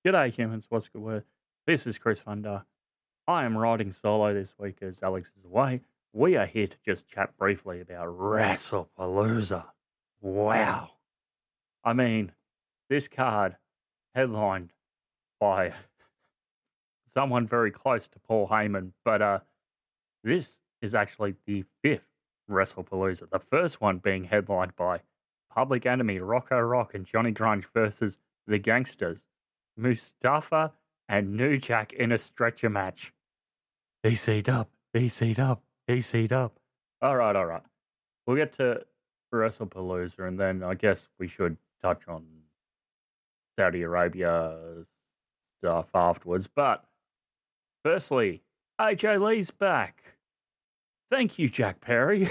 G'day humans, what's good word? This is Chris Funder. I am riding solo this week as Alex is away. We are here to just chat briefly about Wrestlepalooza. Wow. I mean, this card headlined by someone very close to Paul Heyman, but this is actually the fifth Wrestlepalooza. The first one being headlined by Public Enemy, Rocco Rock and Johnny Grunge versus the Gangsters, Mustafa and New Jack in a stretcher match. EC-Dub, EC-Dub, EC-Dub. All right. We'll get to Wrestlepalooza, and then I guess we should touch on Saudi Arabia stuff afterwards. But firstly, AJ Lee's back. Thank you, Jack Perry.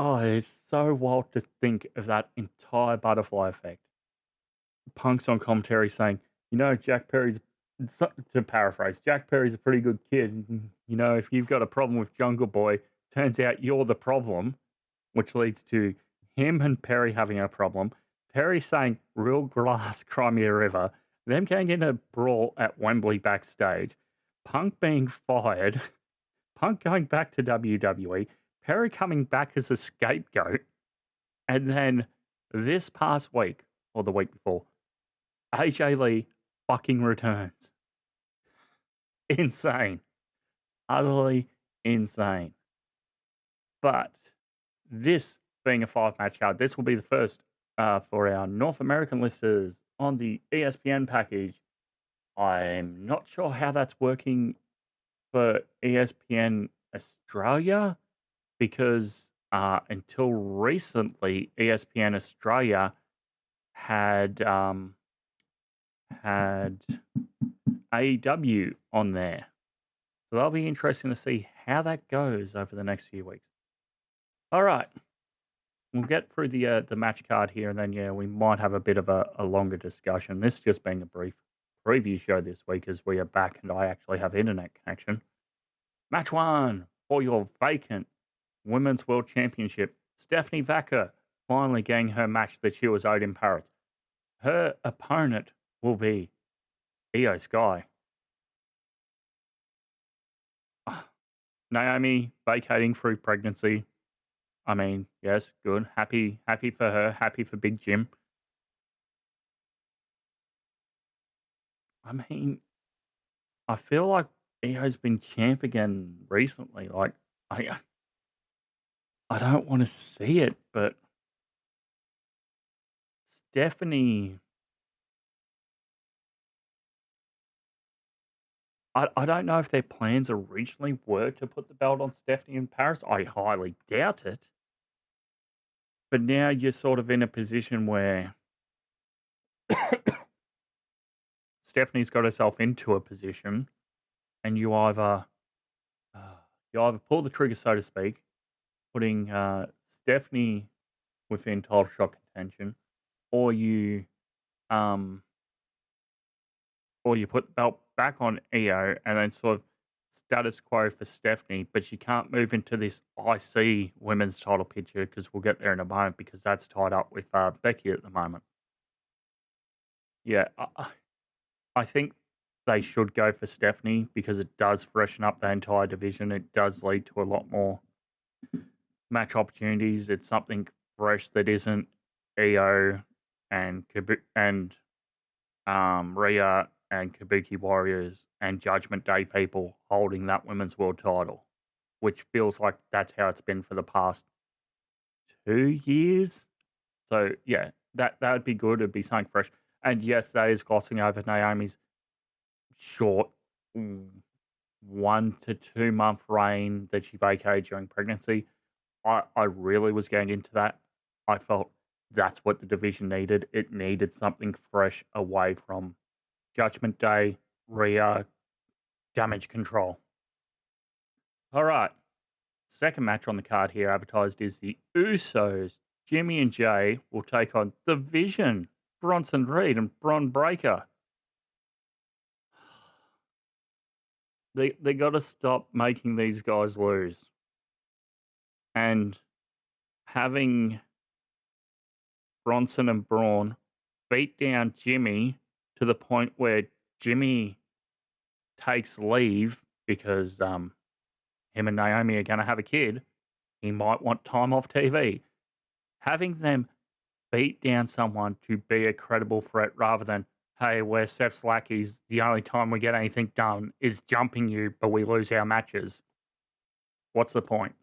It's so wild to think of that entire butterfly effect. Punk's on commentary saying, Jack Perry's, to paraphrase, Jack Perry's a pretty good kid. If you've got a problem with Jungle Boy, turns out you're the problem, which leads to him and Perry having a problem. Perry saying, real glass, Crimea River, them getting in a brawl at Wembley backstage, Punk being fired, Punk going back to WWE, Perry coming back as a scapegoat, and then this past week, or the week before, AJ Lee fucking returns. Insane. Utterly insane. But this being a 5-match card, this will be the first for our North American listeners on the ESPN package. I'm not sure how that's working for ESPN Australia, because until recently, ESPN Australia had AEW on there. So that'll be interesting to see how that goes over the next few weeks. All right. We'll get through the match card here, and then, we might have a bit of a longer discussion. This just being a brief preview show this week as we are back and I actually have internet connection. Match 1 for your vacant Women's World Championship. Stephanie Vaquer finally getting her match that she was owed in Paris. Her opponent will be Iyo Sky. Naomi vacating through pregnancy. I mean, yes, good. Happy for her. Happy for Big Jim. I mean, I feel like Io's been champ again recently. Like, I don't want to see it, but Stephanie, I don't know if their plans originally were to put the belt on Stephanie in Paris. I highly doubt it. But now you're sort of in a position where Stephanie's got herself into a position, and you either pull the trigger, so to speak, putting Stephanie within title shot contention, or you put the belt back on Iyo and then sort of status quo for Stephanie, but you can't move into this IC women's title picture because we'll get there in a moment because that's tied up with Becky at the moment. Yeah, I think they should go for Stephanie because it does freshen up the entire division. It does lead to a lot more match opportunities. It's something fresh that isn't Iyo and Rhea and Kabuki Warriors and Judgment Day people holding that women's world title, which feels like that's how it's been for the past 2 years. So yeah, that would be good. It'd be something fresh. And yes, that is glossing over Naomi's short 1 to 2 month reign that she vacated during pregnancy. I really was getting into that. I felt that's what the division needed. It needed something fresh away from Judgment Day, Rhea, Damage Control. All right. Second match on the card here advertised is the Usos. Jimmy and Jay will take on The Vision, Bronson Reed and Bron Breakker. They got to stop making these guys lose. And having Bronson and Braun beat down Jimmy to the point where Jimmy takes leave because him and Naomi are going to have a kid. He might want time off TV. Having them beat down someone to be a credible threat rather than, hey, we're Seth's lackeys. The only time we get anything done is jumping you, but we lose our matches. What's the point?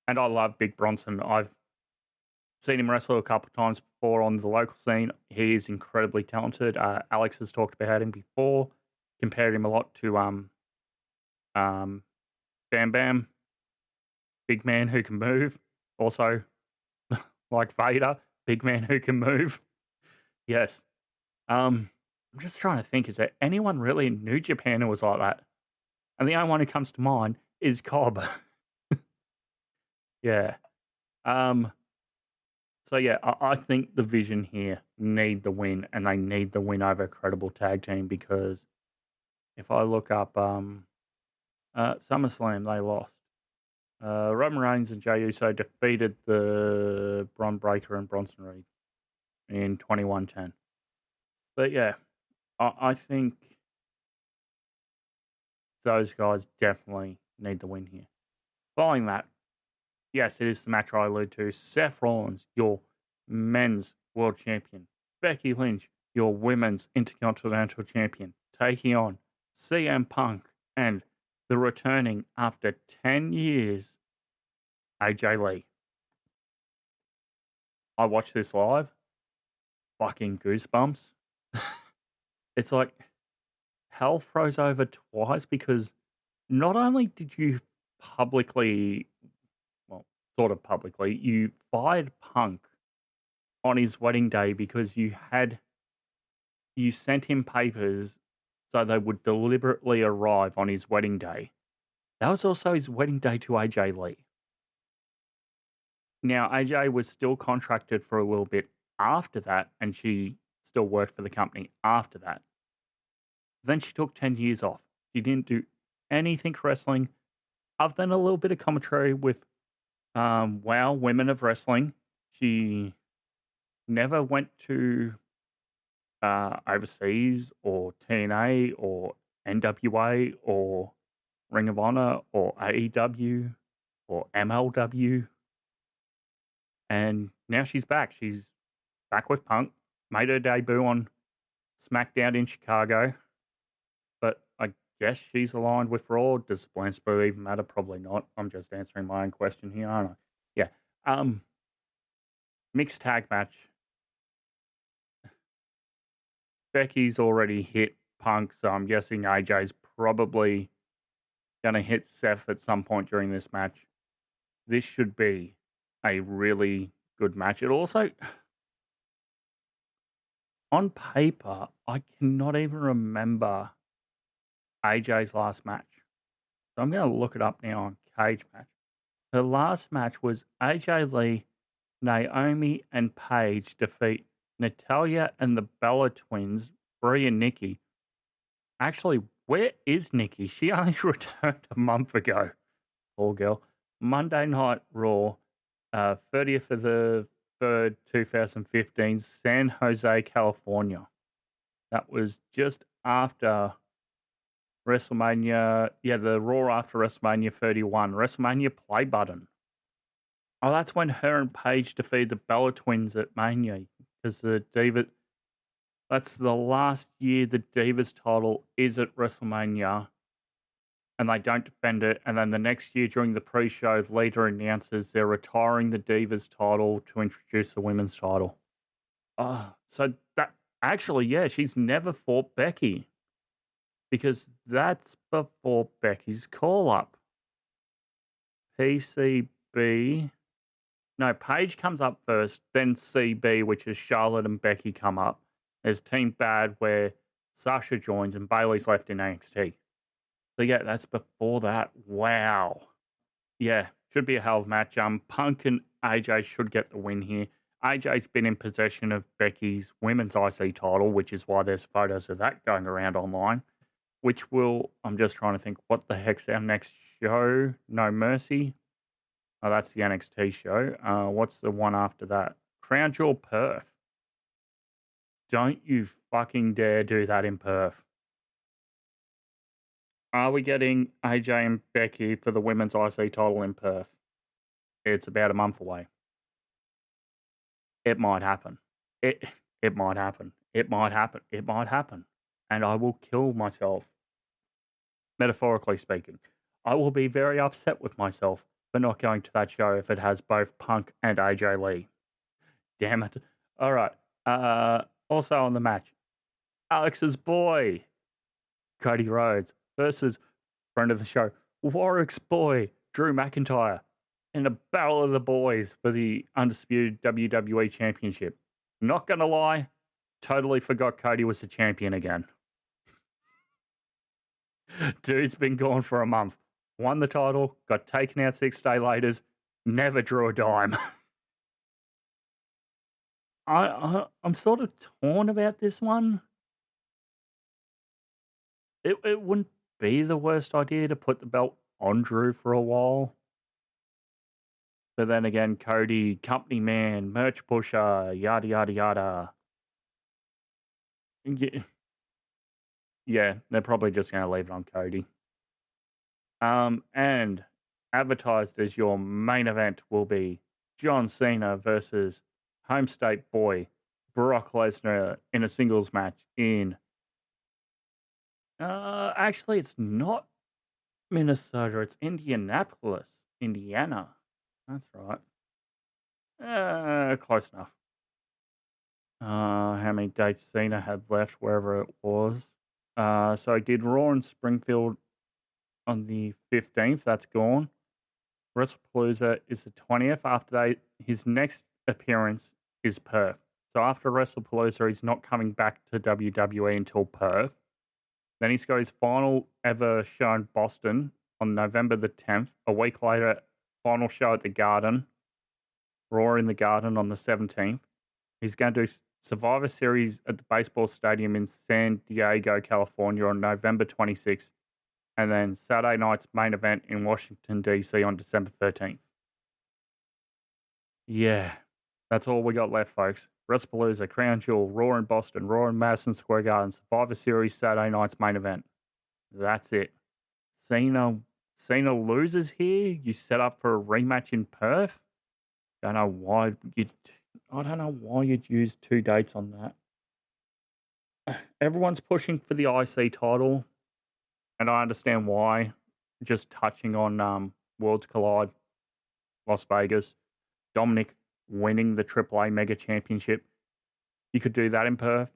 And I love Big Bronson. I've seen him wrestle a couple of times before on the local scene. He is incredibly talented. Alex has talked about him before, compared him a lot to Bam Bam, big man who can move. Also, like Vader, big man who can move. Yes. I'm just trying to think, is there anyone really in New Japan who was like that? And the only one who comes to mind is Cobb. Yeah. So yeah, I think the Vision here need the win, and they need the win over a credible tag team, because if I look up SummerSlam, they lost. Roman Reigns and Jey Uso defeated the Bron Breakker and Bronson Reed in 21-10. But yeah, I think those guys definitely need the win here. Following that, yes, it is the match I allude to. Seth Rollins, your men's world champion. Becky Lynch, your women's intercontinental champion, taking on CM Punk and the returning after 10 years, AJ Lee. I watched this live. Fucking goosebumps. It's like hell froze over twice, because not only did you publicly, well, sort of publicly, you fired Punk on his wedding day because you sent him papers so they would deliberately arrive on his wedding day. That was also his wedding day to AJ Lee. Now, AJ was still contracted for a little bit after that, and she still worked for the company after that. Then she took 10 years off. She didn't do anything wrestling other than a little bit of commentary with WOW, Women of Wrestling. She never went to overseas or TNA or NWA or Ring of Honor or AEW or MLW. And now she's back. She's back with Punk. Made her debut on SmackDown in Chicago. But I guess she's aligned with Raw. Does Bland Spur even matter? Probably not. I'm just answering my own question here, aren't I? Yeah. Mixed tag match. Becky's already hit Punk, so I'm guessing AJ's probably going to hit Seth at some point during this match. This should be a really good match. It also, on paper, I cannot even remember AJ's last match. So I'm going to look it up now on Cage Match. Her last match was AJ Lee, Naomi, and Paige defeat Natalya and the Bella Twins, Brie and Nikki. Actually, where is Nikki? She only returned a month ago. Poor girl. Monday Night Raw, 30th of the 3rd, 2015, San Jose, California. That was just after WrestleMania. Yeah, the Raw after WrestleMania 31. WrestleMania play button. Oh, that's when her and Paige defeated the Bella Twins at Mania. Because the Diva, that's the last year the Divas title is at WrestleMania. And they don't defend it. And then the next year during the pre-show, Lita announces they're retiring the Divas title to introduce the women's title. So that, actually, yeah, she's never fought Becky. Because that's before Becky's call-up. PCB. No, Paige comes up first, then CB, which is Charlotte and Becky, come up. There's Team Bad, where Sasha joins and Bayley's left in NXT. So yeah, that's before that. Wow. Yeah, should be a hell of a match. Punk and AJ should get the win here. AJ's been in possession of Becky's women's IC title, which is why there's photos of that going around online. Which will, I'm just trying to think, what the heck's our next show? No Mercy. Oh, that's the NXT show. What's the one after that? Crown Jewel Perth. Don't you fucking dare do that in Perth. Are we getting AJ and Becky for the women's IC title in Perth? It's about a month away. It might happen. It might happen. It might happen. It might happen. And I will kill myself. Metaphorically speaking. I will be very upset with myself for not going to that show if it has both Punk and AJ Lee. Damn it. All right. Also on the match, Alex's boy, Cody Rhodes, versus friend of the show, Warwick's boy, Drew McIntyre, in a battle of the boys for the Undisputed WWE Championship. Not gonna lie, totally forgot Cody was the champion again. Dude's been gone for a month. Won the title, got taken out 6 days later, never drew a dime. I'm sort of torn about this one. It wouldn't be the worst idea to put the belt on Drew for a while. But then again, Cody, company man, merch pusher, yada, yada, yada. Yeah, they're probably just going to leave it on Cody. And advertised as your main event will be John Cena versus home state boy Brock Lesnar in a singles match in... actually, it's not Minnesota. It's Indianapolis, Indiana. That's right. Close enough. How many dates Cena had left, wherever it was. So I did Raw in Springfield on the 15th. That's gone. WrestlePalooza is the 20th. After that, his next appearance is Perth. So after WrestlePalooza, he's not coming back to WWE until Perth. Then he's got his final ever show in Boston on November the 10th. A week later, final show at the Garden. Raw in the Garden on the 17th. He's going to do Survivor Series at the baseball stadium in San Diego, California on November 26th. And then Saturday night's main event in Washington, D.C. on December 13th. Yeah, that's all we got left, folks. WrestlePalooza, Crown Jewel, Raw in Boston, Raw in Madison Square Garden, Survivor Series Saturday night's main event. That's it. Cena loses here. You set up for a rematch in Perth. I don't know why you'd use 2 dates on that. Everyone's pushing for the IC title, and I understand why. Just touching on Worlds Collide, Las Vegas, Dominic winning the AAA Mega Championship. You could do that in Perth,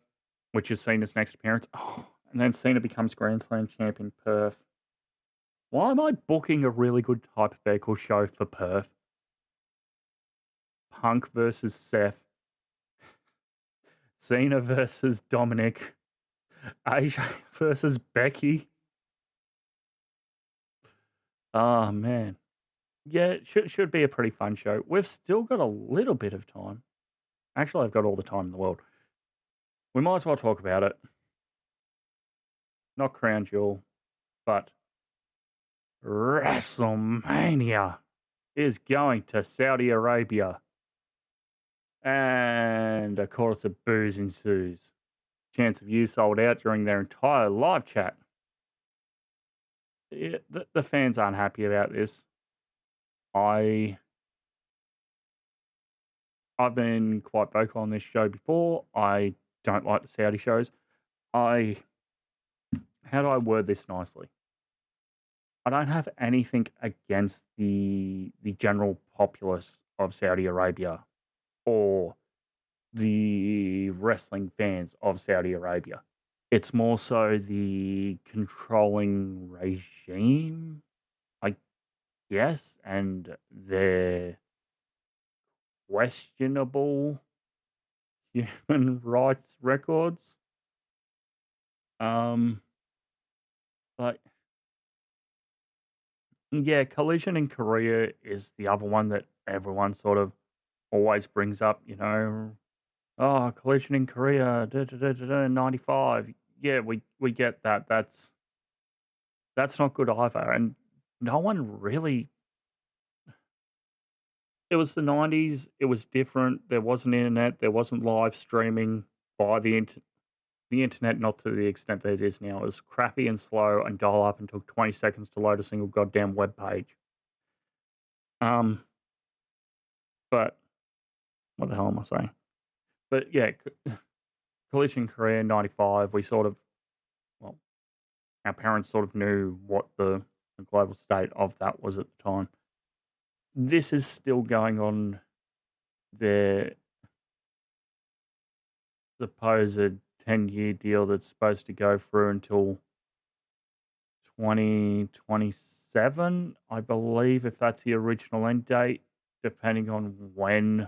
which is Cena's next appearance. Oh, and then Cena becomes Grand Slam champion Perth. Why am I booking a really good hypothetical show for Perth? Punk versus Seth. Cena versus Dominic. AJ versus Becky. Oh, man. Yeah, it should be a pretty fun show. We've still got a little bit of time. Actually, I've got all the time in the world. We might as well talk about it. Not Crown Jewel, but WrestleMania is going to Saudi Arabia. And of course, a booze ensues. Chance of You sold out during their entire live chat. Yeah, the fans aren't happy about this. I've been quite vocal on this show before. I don't like the Saudi shows. How do I word this nicely? I don't have anything against the general populace of Saudi Arabia or the wrestling fans of Saudi Arabia. It's more so the controlling regime, I guess, and their questionable human rights records. But yeah, Collision in Korea is the other one that everyone sort of always brings up, you know. Oh, Collision in Korea, 95. Yeah, we get that. That's not good either. And no one really... It was the 90s. It was different. There wasn't internet. There wasn't live streaming fire. The internet, not to the extent that it is now, it was crappy and slow and dial up and took 20 seconds to load a single goddamn web page. But what the hell am I saying? But yeah, Collision Korea 95, we sort of, well, our parents sort of knew what the global state of that was at the time. This is still going on their supposed 10-year deal that's supposed to go through until 2027, I believe, if that's the original end date, depending on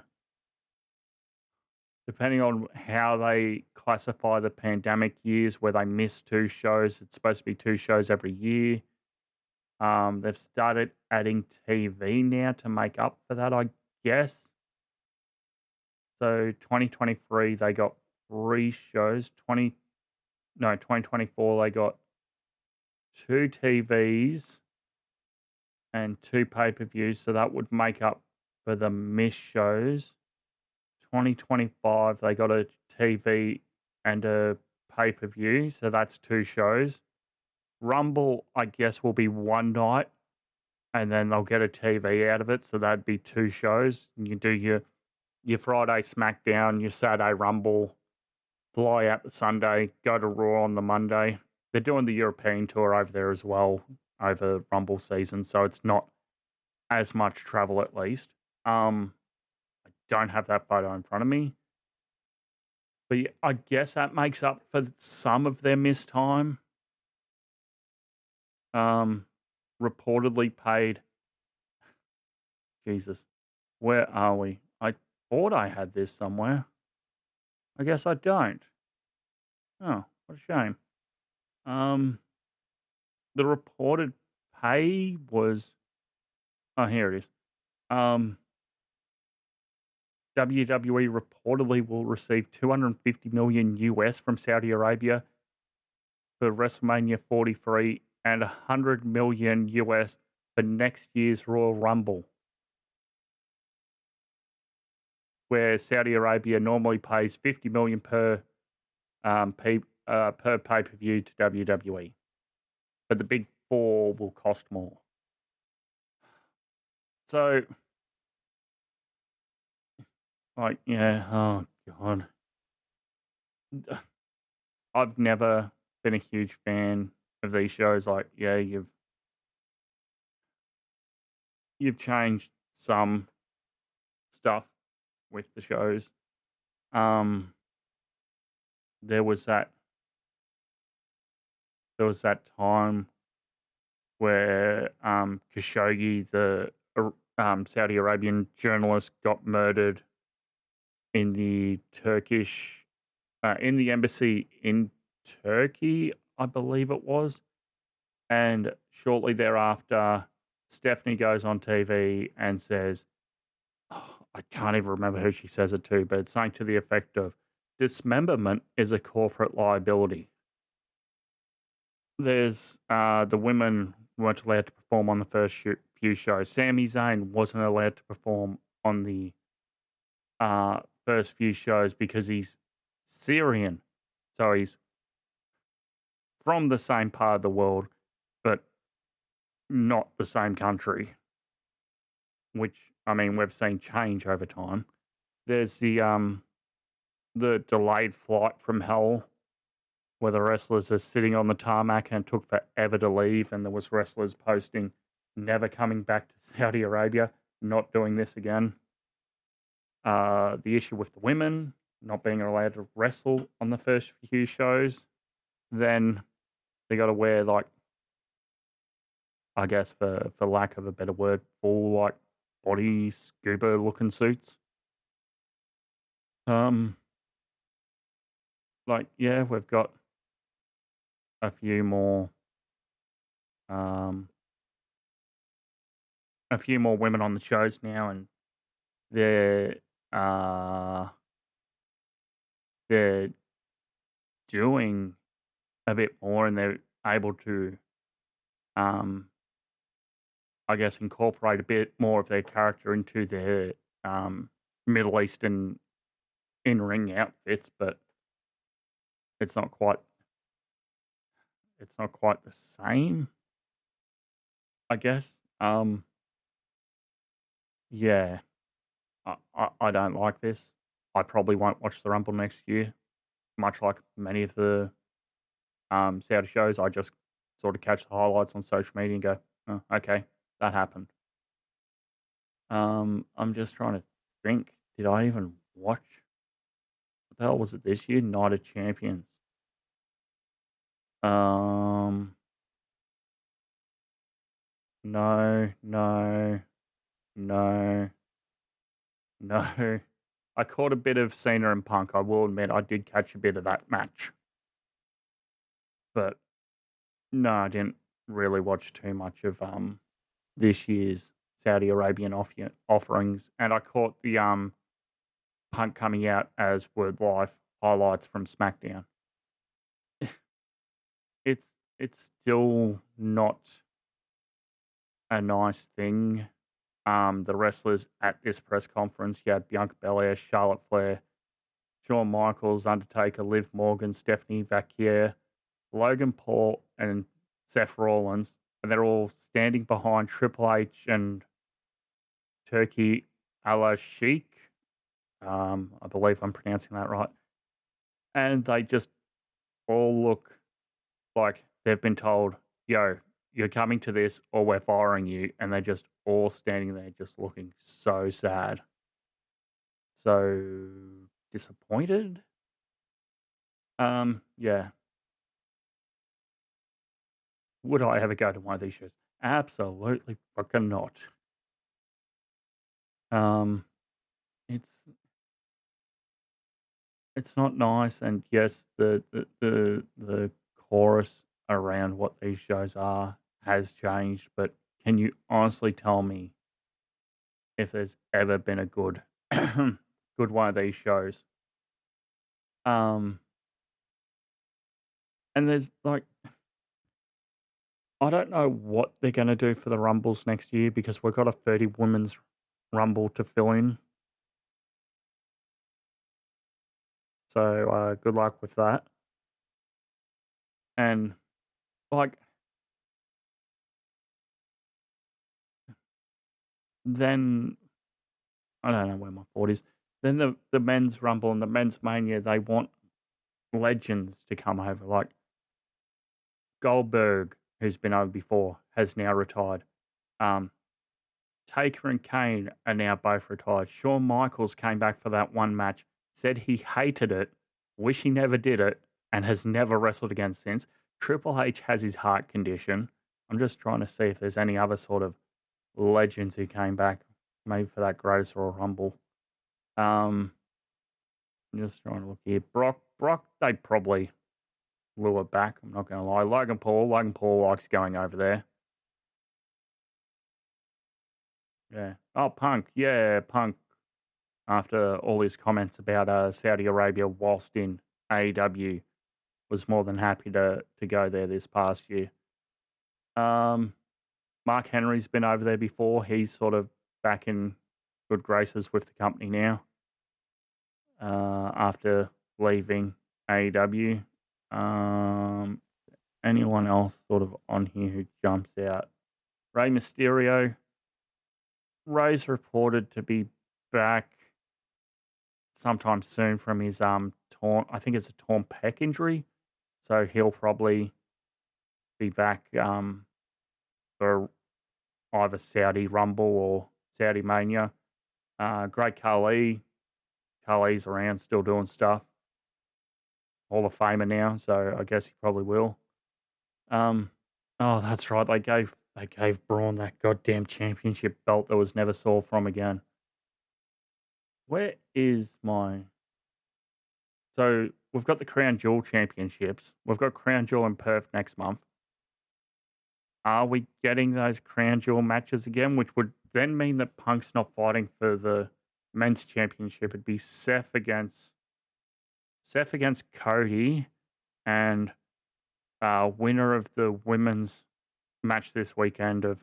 how they classify the pandemic years where they miss 2 shows. It's supposed to be 2 shows every year. They've started adding TV now to make up for that, I guess. So 2023, they got 3 shows. 2024, they got 2 TVs and 2 pay-per-views. So that would make up for the missed shows. 2025, they got a TV and a pay-per-view. So that's 2 shows. Rumble, I guess, will be one night, and then they'll get a TV out of it, so that'd be 2 shows. And you do your Friday SmackDown, your Saturday Rumble, fly out the Sunday, go to Raw on the Monday. They're doing the European tour over there as well, over Rumble season, so it's not as much travel at least. I don't have that photo in front of me. But yeah, I guess that makes up for some of their missed time. Reportedly paid. Jesus, where are we? I thought I had this somewhere. I guess I don't. Oh, what a shame. The reported pay was. Oh, here it is. WWE reportedly will receive $250 million US from Saudi Arabia for WrestleMania 43 and $100 million US for next year's Royal Rumble, where Saudi Arabia normally pays $50 million per pay-per-view to WWE, but the big 4 will cost more. So, like, yeah, oh god, I've never been a huge fan of these shows. Like, yeah, you've changed some stuff with the shows. There was that time where Khashoggi, the Saudi Arabian journalist, got murdered in the in the embassy in Turkey, I believe it was. And shortly thereafter, Stephanie goes on TV and says, I can't even remember who she says it to, but it's something to the effect of, dismemberment is a corporate liability. There's the women weren't allowed to perform on the first few shows. Sami Zayn wasn't allowed to perform on the first few shows because he's Syrian. So he's from the same part of the world, but not the same country. Which, I mean, we've seen change over time. There's the delayed flight from hell, where the wrestlers are sitting on the tarmac and it took forever to leave, and there was wrestlers posting, never coming back to Saudi Arabia, not doing this again. The issue with the women not being allowed to wrestle on the first few shows. Then they got to wear, like, I guess for lack of a better word, full, like, body scuba looking suits. Like, yeah, we've got a few more women on the shows now, and they're doing a bit more, and they're able to I guess incorporate a bit more of their character into their Middle Eastern in-ring outfits. But it's not quite the same, I guess. Yeah, I don't like this. I probably won't watch the Rumble next year, much like many of the Saudi shows. I just sort of catch the highlights on social media and go, oh, okay, that happened. I'm just trying to think. Did I even watch? What the hell was it this year? Night of Champions. No, no, no, no. I caught a bit of Cena and Punk. I will admit I did catch a bit of that match. But no, I didn't really watch too much of this year's Saudi Arabian offerings. And I caught the Punk coming out as Word Life highlights from SmackDown. It's still not a nice thing. The wrestlers at this press conference, you had Bianca Belair, Charlotte Flair, Shawn Michaels, Undertaker, Liv Morgan, Stephanie Vaquer, Logan Paul, and Seth Rollins, and they're all standing behind Triple H and Turkey Al-Sheikh. I believe I'm pronouncing that right. And they just all look like they've been told, yo, you're coming to this or we're firing you. And they're just all standing there just looking so sad. So disappointed. Yeah. Would I ever go to one of these shows? Absolutely fucking not. It's not nice, and yes, the chorus around what these shows are has changed. But can you honestly tell me if there's ever been a good good one of these shows? And there's like, I don't know what they're going to do for the Rumbles next year because we've got a 30 women's Rumble to fill in. So good luck with that. And like, then I don't know where my thought is. Then the men's Rumble and the men's Mania, they want legends to come over. Like Goldberg, who's been over before, has now retired. Taker and Kane are now both retired. Shawn Michaels came back for that one match, said he hated it, wish he never did it, and has never wrestled again since. Triple H has his heart condition. I'm just trying to see if there's any other sort of legends who came back, maybe for that Gross or a Rumble. I'm just trying to look here. Brock, they probably lure back. I'm not going to lie. Logan Paul likes going over there. Yeah. Oh, Punk. Yeah, Punk. After all his comments about Saudi Arabia whilst in AEW, was more than happy to go there this past year. Mark Henry's been over there before. He's sort of back in good graces with the company now after leaving AEW. Anyone else sort of on here who jumps out? Rey Mysterio. Rey's reported to be back sometime soon from his torn, I think it's a torn pec injury. So he'll probably be back for either Saudi Rumble or Saudi Mania. Great Khali. Khali's around still doing stuff. Hall of Famer now, so I guess he probably will. Oh, that's right. They gave Braun that goddamn championship belt that was never saw from again. Where is my... So we've got the Crown Jewel Championships. We've got Crown Jewel in Perth next month. Are we getting those Crown Jewel matches again? Which would then mean that Punk's not fighting for the men's championship. It'd be Seth against Cody, and winner of the women's match this weekend of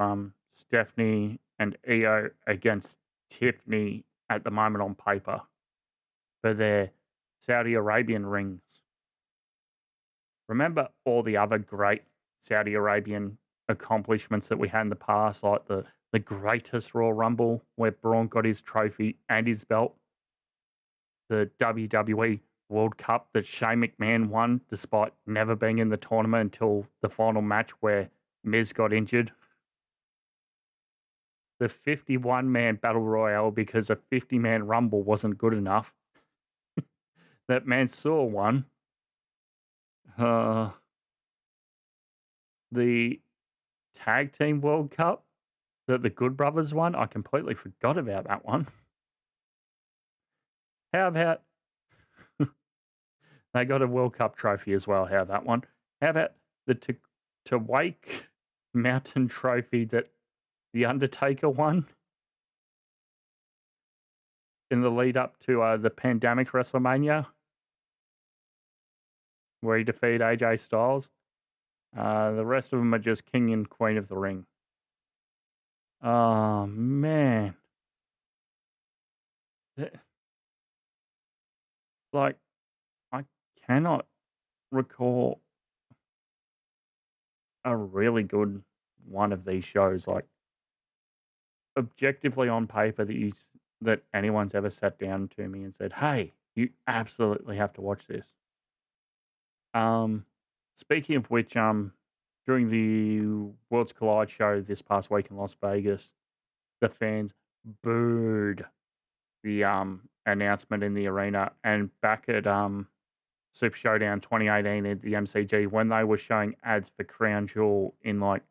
Stephanie and Iyo against Tiffany at the moment on paper for their Saudi Arabian rings. remember all the other great Saudi Arabian accomplishments that we had in the past, like the greatest Royal Rumble where Bron got his trophy and his belt, the WWE World Cup that Shane McMahon won despite never being in the tournament until the final match where Miz got injured, the 51-man Battle Royale because a 50-man Rumble wasn't good enough that Mansoor won, the Tag Team World Cup that the Good Brothers won. I completely forgot about that one. How about they got a World Cup trophy as well? How about that one? How about the Wake Mountain trophy that The Undertaker won in the lead up to the pandemic WrestleMania where he defeated AJ Styles? The rest of them are just King and Queen of the Ring. Oh, man. Like, I cannot recall a really good one of these shows, like, objectively on paper that anyone's ever sat down to me and said, hey, you absolutely have to watch this. Speaking of which, during the Worlds Collide show this past week in Las Vegas, the fans booed the announcement in the arena, and back at Super Showdown 2018 at the MCG, when they were showing ads for Crown Jewel in like,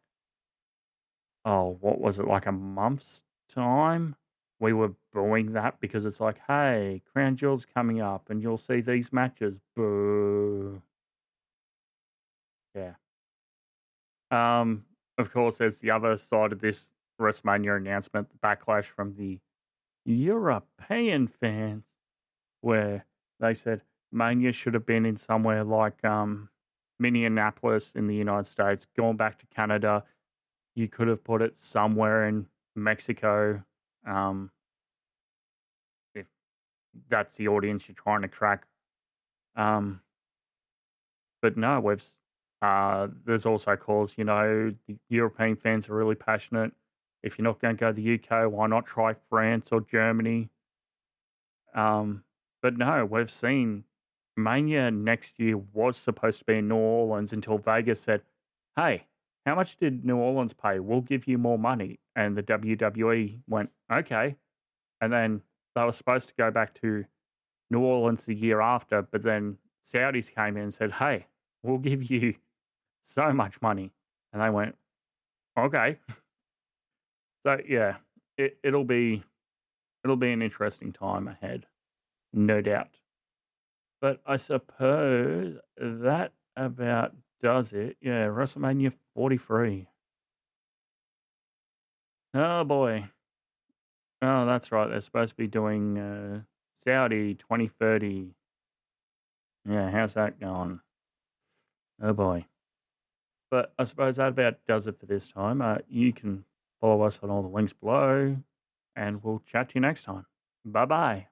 what was it, like a month's time? We were booing that because it's like, hey, Crown Jewel's coming up and you'll see these matches. Boo. Yeah. Of course, there's the other side of this WrestleMania announcement, the backlash from the European fans, where they said Mania should have been in somewhere like Minneapolis in the United States, going back to Canada. You could have put it somewhere in Mexico, if that's the audience you're trying to crack. But no, there's also calls, the European fans are really passionate. If you're not going to go to the UK, why not try France or Germany? But no, we've seen Mania next year was supposed to be in New Orleans until Vegas said, hey, how much did New Orleans pay? We'll give you more money. And the WWE went, okay. And then they were supposed to go back to New Orleans the year after, but then Saudis came in and said, hey, we'll give you so much money. And they went, okay. So yeah, it'll be an interesting time ahead, no doubt. But I suppose that about does it. Yeah, WrestleMania 43. Oh boy. Oh, that's right. They're supposed to be doing Saudi 2030. Yeah, how's that going? Oh boy. But I suppose that about does it for this time. You can follow us on all the links below, and we'll chat to you next time. Bye-bye.